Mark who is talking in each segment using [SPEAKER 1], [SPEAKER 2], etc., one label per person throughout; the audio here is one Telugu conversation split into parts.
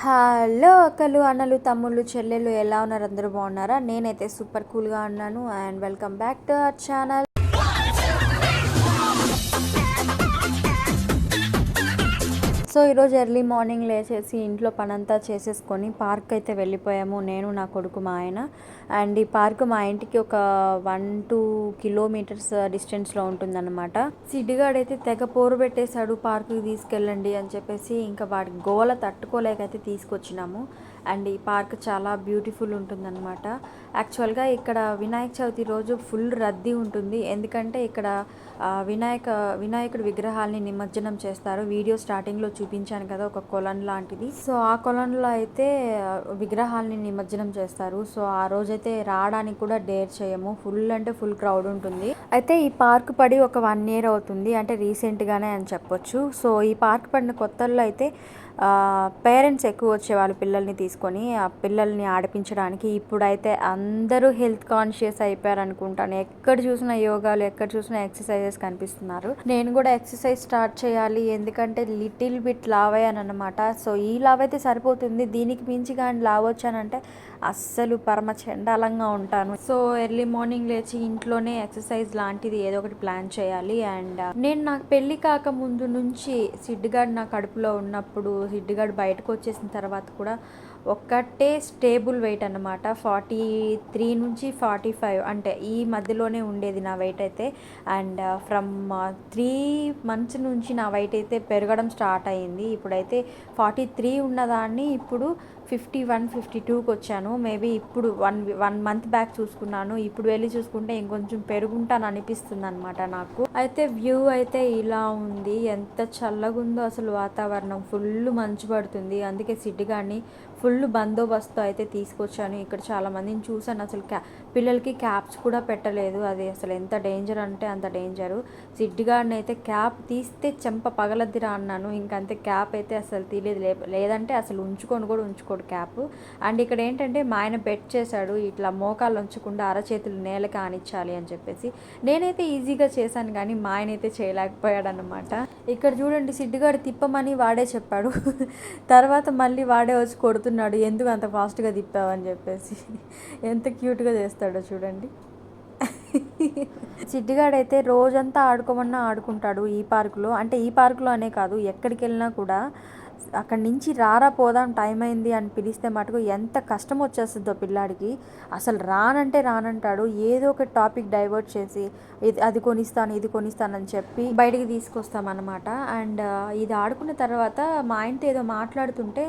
[SPEAKER 1] హలో అక్కలు, అన్నలు, తమ్ముళ్ళు, చెల్లెళ్ళు ఎలా ఉన్నారు? అందరూ బాగున్నారా? నేనైతే సూపర్ కూల్గా ఉన్నాను. And welcome back to our channel. So ఈరోజు ఎర్లీ మార్నింగ్ లేచేసి ఇంట్లో పనంతా చేసేసుకొని పార్క్ అయితే వెళ్ళిపోయాము. నేను, నా కొడుకు, మా ఆయన. అండ్ ఈ పార్క్ మా ఇంటికి ఒక 1-2 కిలోమీటర్స్ డిస్టెన్స్లో ఉంటుందన్నమాట. సిడ్డిగాడైతే తెగ పోరు పెట్టేశాడు పార్కుకి తీసుకెళ్ళండి అని చెప్పేసి. ఇంకా వాడి గోల తట్టుకోలేకైతే తీసుకొచ్చినాము. అండ్ ఈ పార్క్ చాలా బ్యూటిఫుల్ ఉంటుందన్నమాట. యాక్చువల్గా ఇక్కడ వినాయక చవితి రోజు ఫుల్ రద్దీ ఉంటుంది. ఎందుకంటే ఇక్కడ వినాయకుడి విగ్రహాలని నిమజ్జనం చేస్తారు. వీడియో స్టార్టింగ్లో చూపించాను కదా, ఒక కొలన్ లాంటిది. సో ఆ కొలన్లో అయితే విగ్రహాలని నిమజ్జనం చేస్తారు. సో ఆ రోజైతే రావడానికి కూడా డేర్ చేయము. ఫుల్ అంటే ఫుల్ క్రౌడ్ ఉంటుంది. అయితే ఈ పార్క్ పడి ఒక 1 year అవుతుంది, అంటే రీసెంట్గానే అని చెప్పొచ్చు. సో ఈ పార్క్ పడిన కొత్తల్లో అయితే పేరెంట్స్ ఎక్కువ వచ్చేవాళ్ళు పిల్లల్ని తీసుకొని ఆ పిల్లల్ని ఆడిపించడానికి. ఇప్పుడైతే అందరూ హెల్త్ కాన్షియస్ అయిపోయారు అనుకుంటాను. ఎక్కడ చూసినా యోగాలు, ఎక్కడ చూసినా ఎక్సర్సైజెస్ కనిపిస్తున్నారు. నేను కూడా ఎక్సర్సైజ్ స్టార్ట్ చేయాలి, ఎందుకంటే లిటిల్ బిట్ లావ్ అయ్యాను అనమాట. సో ఈ లావ్ అయితే సరిపోతుంది, దీనికి మించి కానీ లావ్ వచ్చానంటే అస్సలు పరమ చండాలంగా ఉంటాను. సో ఎర్లీ మార్నింగ్ లేచి ఇంట్లోనే ఎక్సర్సైజ్ లాంటిది ఏదో ఒకటి ప్లాన్ చేయాలి. అండ్ నేను నాకు పెళ్ళి కాక ముందు నుంచి సిడ్డిగాడు నా కడుపులో ఉన్నప్పుడు, సిడ్డిగాడు బయటకు వచ్చేసిన తర్వాత కూడా ఒక్కటే స్టేబుల్ వెయిట్ అన్నమాట. 43 నుంచి 45 అంటే ఈ మధ్యలోనే ఉండేది నా వెయిట్ అయితే. అండ్ ఫ్రమ్ 3 months నుంచి నా వెయిట్ అయితే పెరగడం స్టార్ట్ అయ్యింది. ఇప్పుడైతే 43 ఉన్నదాన్ని ఇప్పుడు 51, 52కి వచ్చాను. మేబీ ఇప్పుడు వన్ మంత్ బ్యాక్ చూసుకున్నాను, ఇప్పుడు వెళ్ళి చూసుకుంటే ఇంకొంచెం పెరుగుంటాను అనిపిస్తుంది అనమాట నాకు. అయితే వ్యూ అయితే ఇలా ఉంది, ఎంత చల్లగా ఉందో అసలు వాతావరణం. ఫుల్ మంచు పడుతుంది, అందుకే సిడ్డిగాడిని ఫుల్ బందోబస్తు అయితే తీసుకొచ్చాను. ఇక్కడ చాలామందిని చూసాను, అసలు పిల్లలకి క్యాప్స్ కూడా పెట్టలేదు. అది అసలు ఎంత డేంజర్ అంటే అంత డేంజరు. సిడ్డిగాడిని అయితే క్యాప్ తీస్తే చెంప పగలద్దిరా అన్నాను, ఇంకంతే. క్యాప్ అయితే అసలు తీయలేదు, లేదంటే అసలు ఉంచుకోడు క్యాప్. అండ్ ఇక్కడ ఏంటంటే మా ఆయన బెట్ చేశాడు, ఇట్లా మోకాళ్ళు ఉంచకుండా అరచేతులు నేలకి ఆనిచ్చాలి అని చెప్పేసి. నేనైతే ఈజీగా చేశాను, కానీ మా ఆయన అయితే చేయలేకపోయాడు అనమాట. ఇక్కడ చూడండి, సిడ్డిగాడు తిప్పమని వాడే చెప్పాడు, తర్వాత మళ్ళీ వాడే వచ్చి కొడుతున్నాడు, ఎందుకు అంత ఫాస్ట్గా తిప్పావని చెప్పేసి. ఎంత క్యూట్గా చేస్తాడో చూడండి. సిడ్డిగాడైతే రోజంతా ఆడుకోమన్నా ఆడుకుంటాడు ఈ పార్కులో. అంటే ఈ పార్కులో అనే కాదు, ఎక్కడికి వెళ్ళినా కూడా అక్కడి నుంచి రారా పోదాం టైం అయింది అని పిలిస్తే మటుకు ఎంత కష్టం వచ్చేస్తుందో పిల్లాడికి. అసలు రానంటాడు, ఏదో ఒక టాపిక్ డైవర్ట్ చేసి అది కొనిస్తాను ఇది కొనిస్తానని చెప్పి బయటికి తీసుకొస్తామన్నమాట. అండ్ ఇది ఆడుకున్న తర్వాత మా ఆయనతో ఏదో మాట్లాడుతుంటే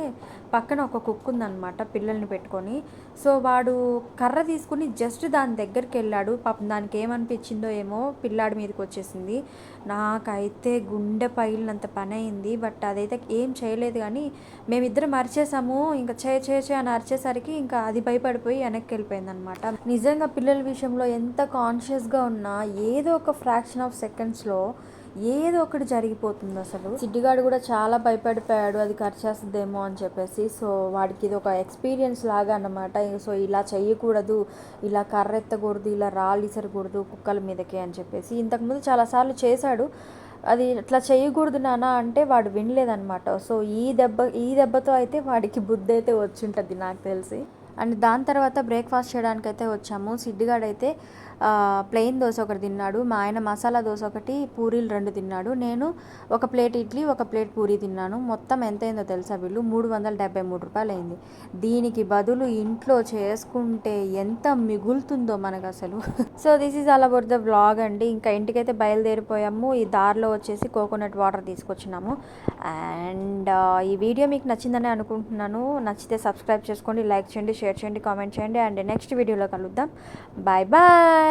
[SPEAKER 1] పక్కన ఒక కుక్క ఉందన్నమాట పిల్లల్ని పెట్టుకొని. సో వాడు కర్ర తీసుకుని జస్ట్ దాని దగ్గరికి వెళ్ళాడు. పాపం దానికి ఏమనిపించిందో ఏమో, పిల్లాడి మీదకి వచ్చేసింది. నాకైతే గుండె పగిలినంత పని అయింది. బట్ అదైతే ఏం చేయలేదు, కానీ మేమిద్దరం అరిచేసాము. ఇంకా చే అని అరిచేసరికి ఇంకా అది భయపడిపోయి వెనక్కి వెళ్ళిపోయింది అనమాట. నిజంగా పిల్లల విషయంలో ఎంత కాన్షియస్గా ఉన్నా ఏదో ఒక ఫ్రాక్షన్ ఆఫ్ సెకండ్స్లో ఏదో ఒకటి జరిగిపోతుంది అసలు. సిడ్డిగాడు కూడా చాలా భయపడిపోయాడు, అది ఖర్చేస్తుందేమో అని చెప్పేసి. సో వాడికి ఇది ఒక ఎక్స్పీరియన్స్ లాగా అన్నమాట. సో ఇలా చెయ్యకూడదు, ఇలా కర్ర ఎత్తకూడదు, ఇలా రాళ్ళు ఇసరకూడదు కుక్కల మీదకి అని చెప్పేసి. ఇంతకుముందు చాలాసార్లు చేశాడు, అది అట్లా చేయకూడదు నాన్న అంటే వాడు వినలేదన్నమాట. సో ఈ దెబ్బతో అయితే వాడికి బుద్ధి అయితే వచ్చుంటుంది నాకు తెలిసి. అండ్ దాని తర్వాత బ్రేక్ఫాస్ట్ చేయడానికి అయితే వచ్చాము. సిడ్డిగాడైతే ప్లెయిన్ దోశ ఒకటి తిన్నాడు, మా ఆయన మసాలా దోశ ఒకటి, పూరీలు 2 తిన్నాడు. నేను ఒక ప్లేట్ ఇడ్లీ, ఒక ప్లేట్ పూరీ తిన్నాను. మొత్తం ఎంత అయిందో తెలుసా బిల్లు? 373 రూపాయలు అయింది. దీనికి బదులు ఇంట్లో చేసుకుంటే ఎంత మిగులుతుందో మనకు అసలు. So this is all about the vlog అండి. ఇంకా ఇంటికైతే బయలుదేరిపోయాము. ఈ దారిలో వచ్చేసి కోకోనట్ వాటర్ తీసుకొచ్చినాము. అండ్ ఈ వీడియో మీకు నచ్చిందని అనుకుంటున్నాను. నచ్చితే సబ్స్క్రైబ్ చేసుకోండి, లైక్ చేయండి, షేర్ చేయండి, కామెంట్ చేయండి. అండ్ నెక్స్ట్ వీడియోలో కలుద్దాం. Bye bye.